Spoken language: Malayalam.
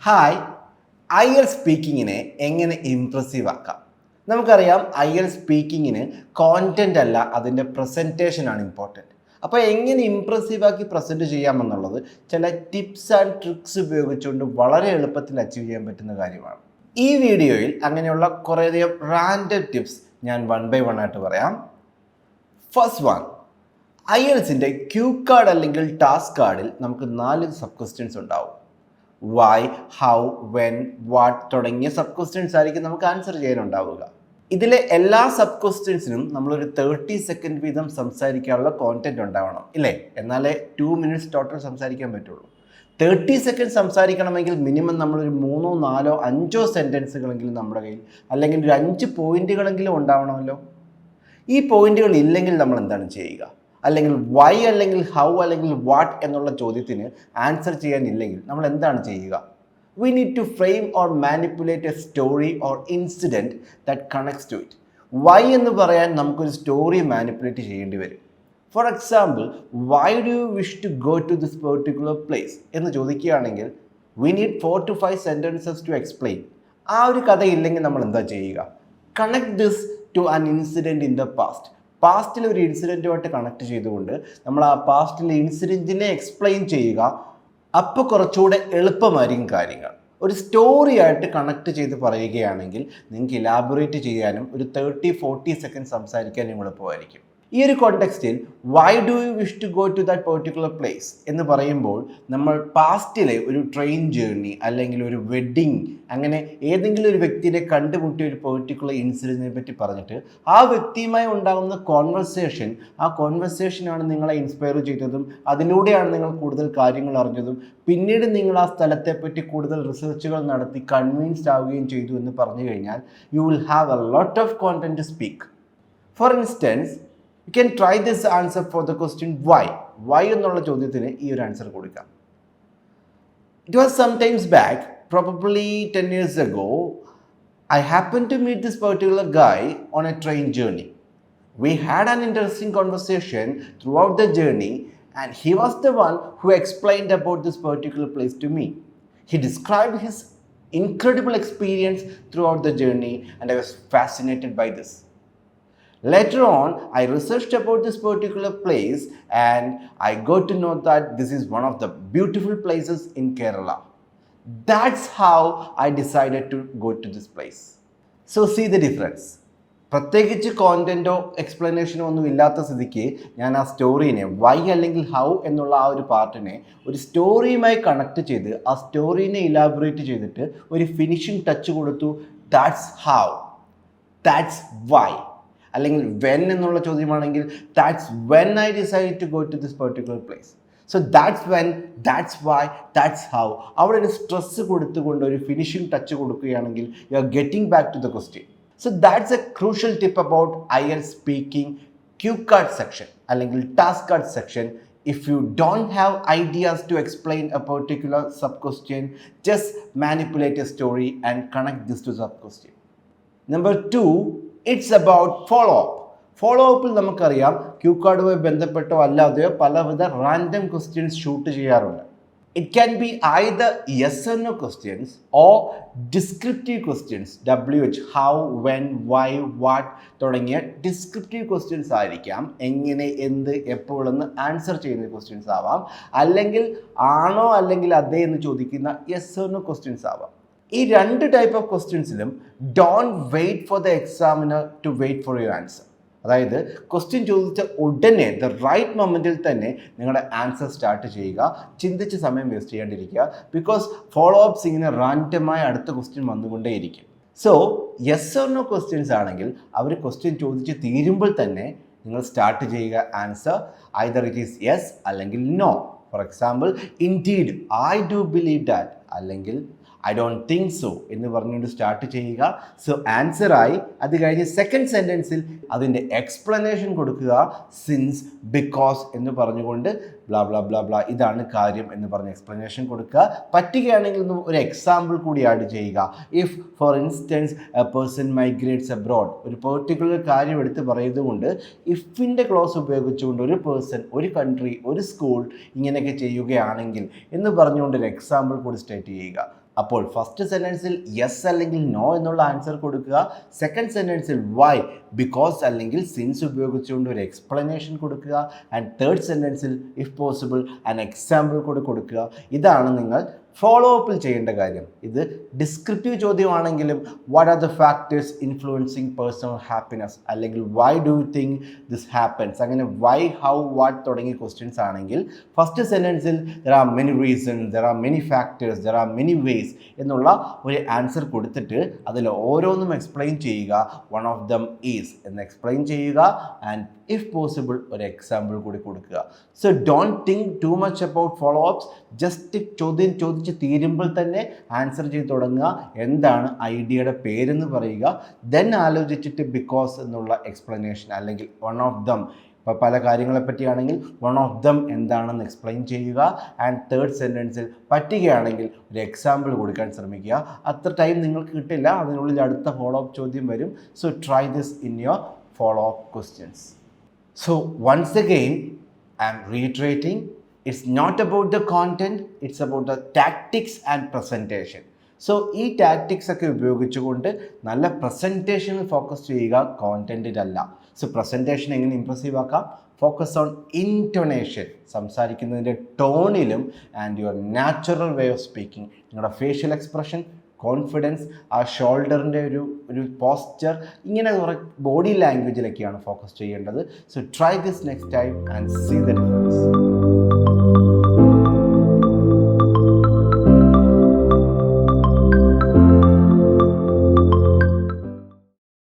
ഹായ്, IELTS സ്പീക്കിങ്ങിനെ എങ്ങനെ ഇംപ്രസീവ് ആക്കാം? നമുക്കറിയാം IELTS സ്പീക്കിങ്ങിന് കോണ്ടന്റ് അല്ല, അതിൻ്റെ പ്രസൻറ്റേഷനാണ് ഇമ്പോർട്ടൻറ്റ്. അപ്പോൾ എങ്ങനെ ഇംപ്രസീവ് ആക്കി പ്രസൻറ്റ് ചെയ്യാമെന്നുള്ളത് ചില ടിപ്സ് ആൻഡ് ട്രിക്സ് ഉപയോഗിച്ചുകൊണ്ട് വളരെ എളുപ്പത്തിൽ അച്ചീവ് ചെയ്യാൻ പറ്റുന്ന കാര്യമാണ്. ഈ വീഡിയോയിൽ അങ്ങനെയുള്ള കുറേയധികം റാൻഡം ടിപ്സ് ഞാൻ വൺ ബൈ വൺ ആയിട്ട് പറയാം. ഫസ്റ്റ് വൺ, IELTSൻ്റെ ക്യൂ കാർഡ് അല്ലെങ്കിൽ ടാസ്ക് കാർഡിൽ നമുക്ക് 4 സബ് ക്വസ്റ്റ്യൻസ് ഉണ്ടാവും. വൈ, ഹൗ, വെൻ, വാട്ട് തുടങ്ങിയ സബ് ക്വസ്റ്റ്യൻസ് ആയിരിക്കും നമുക്ക് ആൻസർ ചെയ്യാനുണ്ടാവുക. ഇതിലെ എല്ലാ സബ് ക്വസ്റ്റ്യൻസിനും നമ്മളൊരു 30 സെക്കൻഡ് വീതം സംസാരിക്കാനുള്ള കോണ്ടന്റ് ഉണ്ടാവണം, ഇല്ലേ? എന്നാലേ 2 മിനിറ്റ്സ് ടോട്ടൽ സംസാരിക്കാൻ പറ്റുള്ളൂ. 30 സെക്കൻഡ് സംസാരിക്കണമെങ്കിൽ മിനിമം നമ്മളൊരു 3, 4, 5 സെൻറ്റൻസുകളെങ്കിലും നമ്മുടെ കയ്യിൽ, അല്ലെങ്കിൽ ഒരു 5 പോയിന്റുകളെങ്കിലും ഉണ്ടാവണമല്ലോ. ഈ പോയിന്റുകൾ ഇല്ലെങ്കിൽ നമ്മൾ എന്താണ് ചെയ്യുക? അല്ലെങ്കിൽ വൈ അല്ലെങ്കിൽ ഹൗ അല്ലെങ്കിൽ വാട്ട് എന്നുള്ള ചോദ്യത്തിന് ആൻസർ ചെയ്യാനില്ലെങ്കിൽ നമ്മൾ എന്താണ് ചെയ്യുക? We need to frame or manipulate a story or incident that connects to it. Why എന്ന് പറയാൻ നമുക്കൊരു സ്റ്റോറി മാനിപ്പുലേറ്റ് ചെയ്യേണ്ടി വരും. For example, why do you wish to go to this particular place എന്ന് ചോദിക്കുകയാണെങ്കിൽ we need 4 to 5 sentences to explain. ആ ഒരു കഥയില്ലെങ്കിൽ നമ്മൾ എന്താ ചെയ്യുക? Connect this to an incident in the past. പാസ്റ്റിൽ ഒരു ഇൻസിഡൻറ്റുമായിട്ട് കണക്ട് ചെയ്തുകൊണ്ട് നമ്മൾ ആ പാസ്റ്റിലെ ഇൻസിഡൻറ്റിനെ എക്സ്പ്ലെയിൻ ചെയ്യുക. അപ്പോൾ കുറച്ചുകൂടെ എളുപ്പമായിരിക്കും കാര്യങ്ങൾ. ഒരു സ്റ്റോറി ആയിട്ട് കണക്ട് ചെയ്ത് പറയുകയാണെങ്കിൽ നിങ്ങൾക്ക് ഇലാബറേറ്റ് ചെയ്യാനും ഒരു 30-40 സെക്കൻഡ് സംസാരിക്കാനും എളുപ്പമായിരിക്കും. ഈ ഒരു കോണ്ടെക്സ്റ്റിൽ why do you wish to go to that particular place എന്ന് പറയുമ്പോൾ നമ്മൾ പാസ്റ്റിലെ ഒരു ട്രെയിൻ ജേർണി അല്ലെങ്കിൽ ഒരു വെഡ്ഡിങ്, അങ്ങനെ ഏതെങ്കിലും ഒരു വ്യക്തിയെ കണ്ടുമുട്ടിയ ഒരു പെർട്ടിക്കുലർ ഇൻസിഡൻറ്റിനെ പറ്റി പറഞ്ഞിട്ട് ആ വ്യക്തിയുമായി ഉണ്ടാകുന്ന ആ കോൺവെർസേഷനാണ് നിങ്ങളെ ഇൻസ്പയർ ചെയ്തതും അതിലൂടെയാണ് നിങ്ങൾ കൂടുതൽ കാര്യങ്ങൾ അറിഞ്ഞതും പിന്നീട് നിങ്ങൾ ആ സ്ഥലത്തെപ്പറ്റി കൂടുതൽ റിസർച്ചുകൾ നടത്തി കൺവിൻസ്ഡ് ആവുകയും ചെയ്തു എന്ന് പറഞ്ഞു കഴിഞ്ഞാൽ you will have a lot of content to speak. For instance, you can try this answer for the question why. Why എന്നുള്ള ചോദ്യത്തിന് ഈ ഒരു ആൻസർ കൊടുക്കാം. It was some times back, probably 10 years ago, I happened to meet this particular guy on a train journey. We had an interesting conversation throughout the journey and he was the one who explained about this particular place to me. He described his incredible experience throughout the journey and I was fascinated by this. Later on, I researched about this particular place and I got to know that this is one of the beautiful places in Kerala. That's how I decided to go to this place. So see the difference. പ്രത്യേകിച്ച് കോണ്ടൻറ്റോ എക്സ്പ്ലനേഷനോ ഒന്നും ഇല്ലാത്ത സ്ഥിതിക്ക് ഞാൻ ആ സ്റ്റോറീനെ വൈ അല്ലെങ്കിൽ ഹൗ എന്നുള്ള ആ ഒരു പാർട്ടിനെ ഒരു സ്റ്റോറിയുമായി കണക്ട് ചെയ്ത് ആ സ്റ്റോറീനെ ഇലാബറേറ്റ് ചെയ്തിട്ട് ഒരു ഫിനിഷിംഗ് ടച്ച് കൊടുത്തു. That's how, that's why. അല്ലെങ്കിൽ വെൻ എന്നുള്ള ചോദ്യമാണെങ്കിൽ that's when I decide to go to this particular place. So that's when, that's why, that's how. അവിടെ ഒരു സ്ട്രെസ് കൊടുത്തുകൊണ്ട് ഒരു ഫിനിഷിംഗ് ടച്ച് കൊടുക്കുകയാണെങ്കിൽ you are getting back to the question. So that's a crucial tip about IELTS speaking cue card section അല്ലെങ്കിൽ task card section. If you don't have ideas to explain a particular sub-question, just manipulate a story and connect this to sub-question. Number 2, it's about follow up. ഫോളോ അപ്പിൽ നമുക്കറിയാം ക്യൂ കാർഡുമായി ബന്ധപ്പെട്ടോ അല്ലാതെയോ പലവിധ റാൻഡം ക്വസ്റ്റ്യൻസ് ഷൂട്ട് ചെയ്യാറുണ്ട്. It can be either yes or no questions or descriptive questions. WH, how, when, why, what തുടങ്ങിയ ഡിസ്ക്രിപ്റ്റീവ് ക്വസ്റ്റ്യൻസ് ആയിരിക്കാം. എങ്ങനെ, എന്ത്, എപ്പോഴെന്ന് ആൻസർ ചെയ്യുന്ന ക്വസ്റ്റ്യൻസ് ആവാം. അല്ലെങ്കിൽ ആണോ അല്ലെങ്കിൽ അതേ എന്ന് ചോദിക്കുന്ന യെസ് ഓർ നോ ക്വസ്റ്റ്യൻസ് ആവാം. ഈ 2 ടൈപ്പ് ഓഫ് ക്വസ്റ്റ്യൻസിലും don't wait for the examiner to wait for your answer. അതായത് ക്വസ്റ്റ്യൻ ചോദിച്ച ഉടനെ ദ റൈറ്റ് മൊമെൻറ്റിൽ തന്നെ നിങ്ങളുടെ ആൻസർ സ്റ്റാർട്ട് ചെയ്യുക. ചിന്തിച്ച് സമയം വേസ്റ്റ് ചെയ്യാണ്ടിരിക്കുക. ബിക്കോസ് ഫോളോ അപ്സ് ഇങ്ങനെ റാൻഡമായി അടുത്ത ക്വസ്റ്റ്യൻ വന്നുകൊണ്ടേയിരിക്കും. So yes or no questions ആണെങ്കിൽ അവർ ക്വസ്റ്റ്യൻ ചോദിച്ച് തീരുമ്പോൾ തന്നെ നിങ്ങൾ സ്റ്റാർട്ട് ചെയ്യുക answer. Either it is yes അല്ലെങ്കിൽ no. For example, indeed, I do believe that, അല്ലെങ്കിൽ ഐ ഡോണ്ട് തിങ്ക് സോ എന്ന് പറഞ്ഞുകൊണ്ട് സ്റ്റാർട്ട് ചെയ്യുക. സോ ആൻസറായി. അത് കഴിഞ്ഞ് സെക്കൻഡ് സെൻറ്റൻസിൽ അതിൻ്റെ എക്സ്പ്ലനേഷൻ കൊടുക്കുക. സിൻസ്, ബിക്കോസ് എന്ന് പറഞ്ഞുകൊണ്ട് ബ്ലാ ബ്ലാ ബ്ലാ ബ്ലാ, ഇതാണ് കാര്യം എന്ന് പറഞ്ഞ് എക്സ്പ്ലനേഷൻ കൊടുക്കുക. പറ്റുകയാണെങ്കിൽ ഒരു എക്സാമ്പിൾ കൂടി ആഡ് ചെയ്യുക. If for instance a person migrates abroad, ഒരു പെർട്ടിക്കുലർ കാര്യം എടുത്ത് പറയുന്നതുകൊണ്ട് ഇഫിൻ്റെ ക്ലോസ് ഉപയോഗിച്ചുകൊണ്ട് ഒരു പേഴ്സൺ, ഒരു കൺട്രി, ഒരു സ്കൂൾ ഇങ്ങനെയൊക്കെ ചെയ്യുകയാണെങ്കിൽ എന്ന് പറഞ്ഞുകൊണ്ട് ഒരു എക്സാമ്പിൾ കൂടി സ്റ്റേറ്റ് ചെയ്യുക. അപ്പോൾ ഫസ്റ്റ് സെൻറ്റൻസിൽ യെസ് അല്ലെങ്കിൽ നോ എന്നുള്ള ആൻസർ കൊടുക്കുക. സെക്കൻഡ് സെൻറ്റൻസിൽ വൈ, ബിക്കോസ് അല്ലെങ്കിൽ സിൻസ് ഉപയോഗിച്ചുകൊണ്ട് ഒരു എക്സ്പ്ലനേഷൻ കൊടുക്കുക. ആൻഡ് തേർഡ് സെൻറ്റൻസിൽ ഇഫ് പോസിബിൾ ആൻ എക്സാമ്പിൾ കൂടി കൊടുക്കുക. ഇതാണ് നിങ്ങൾ ഫോളോ അപ്പിൽ ചെയ്യേണ്ട കാര്യം. ഇത് ഡിസ്ക്രിപ്റ്റീവ് ചോദ്യമാണെങ്കിലും what are the factors influencing personal happiness അല്ലെങ്കിൽ why do you think this happens, അങ്ങനെ വൈ, ഹൗ, വാട്ട് തുടങ്ങിയ ക്വസ്റ്റ്യൻസ് ആണെങ്കിൽ ഫസ്റ്റ് സെൻറ്റൻസിൽ there are many reasons, there are many factors, there are many vase എന്നുള്ള ഒരു ആൻസർ കൊടുത്തിട്ട് അതിൽ ഓരോന്നും എക്സ്പ്ലെയിൻ ചെയ്യുക. വൺ ഓഫ് ദം ഈസ് എന്ന് എക്സ്പ്ലെയിൻ ചെയ്യുക. ആൻഡ് ഇഫ് പോസിബിൾ ഒരു എക്സാമ്പിൾ കൂടി കൊടുക്കുക. So don't think too much about follow ups. Just ചോദ്യം ചോദിച്ച് തീരുമ്പോൾ തന്നെ ആൻസർ ചെയ്ത് തുടങ്ങുക. എന്താണ് ഐഡിയയുടെ പേരെന്ന് പറയുക. ദെൻ ആലോചിച്ചിട്ട് ബിക്കോസ് എന്നുള്ള എക്സ്പ്ലനേഷൻ അല്ലെങ്കിൽ വൺ ഓഫ് ദം, ഇപ്പോൾ പല കാര്യങ്ങളെ പറ്റിയാണെങ്കിൽ വൺ ഓഫ് ദം എന്താണെന്ന് എക്സ്പ്ലെയിൻ ചെയ്യുക. ആൻഡ് തേർഡ് സെൻറ്റൻസിൽ പറ്റുകയാണെങ്കിൽ ഒരു എക്സാമ്പിൾ കൊടുക്കാൻ ശ്രമിക്കുക. അത്ര ടൈം നിങ്ങൾക്ക് കിട്ടില്ല, അതിനുള്ളിൽ അടുത്ത ഫോളോ അപ്പ് ചോദ്യം വരും. So try this in your follow up questions. So once again, I am reiterating, it's not about the content, it's about the tactics and presentation. So ഈ ടാക്ടിക്സ് ഒക്കെ ഉപയോഗിച്ചുകൊണ്ട് നല്ല പ്രസൻറ്റേഷനിൽ ഫോക്കസ് ചെയ്യുക, കോണ്ടൻറ്റിലല്ല. സോ പ്രസൻറ്റേഷൻ എങ്ങനെ ഇംപ്രസീവ് ആക്കാം? ഫോക്കസ് ഓൺ ഇൻറ്റൊണേഷൻ, സംസാരിക്കുന്നതിൻ്റെ ടോണിലും and your natural way of speaking, നിങ്ങളുടെ ഫേഷ്യൽ എക്സ്പ്രഷൻ, കോൺഫിഡൻസ്, ആ ഷോൾഡറിൻ്റെ ഒരു പോസ്ചർ, ഇങ്ങനെ കുറേ ബോഡി ലാംഗ്വേജിലൊക്കെയാണ് ഫോക്കസ് ചെയ്യേണ്ടത്. So try this next time and see the difference.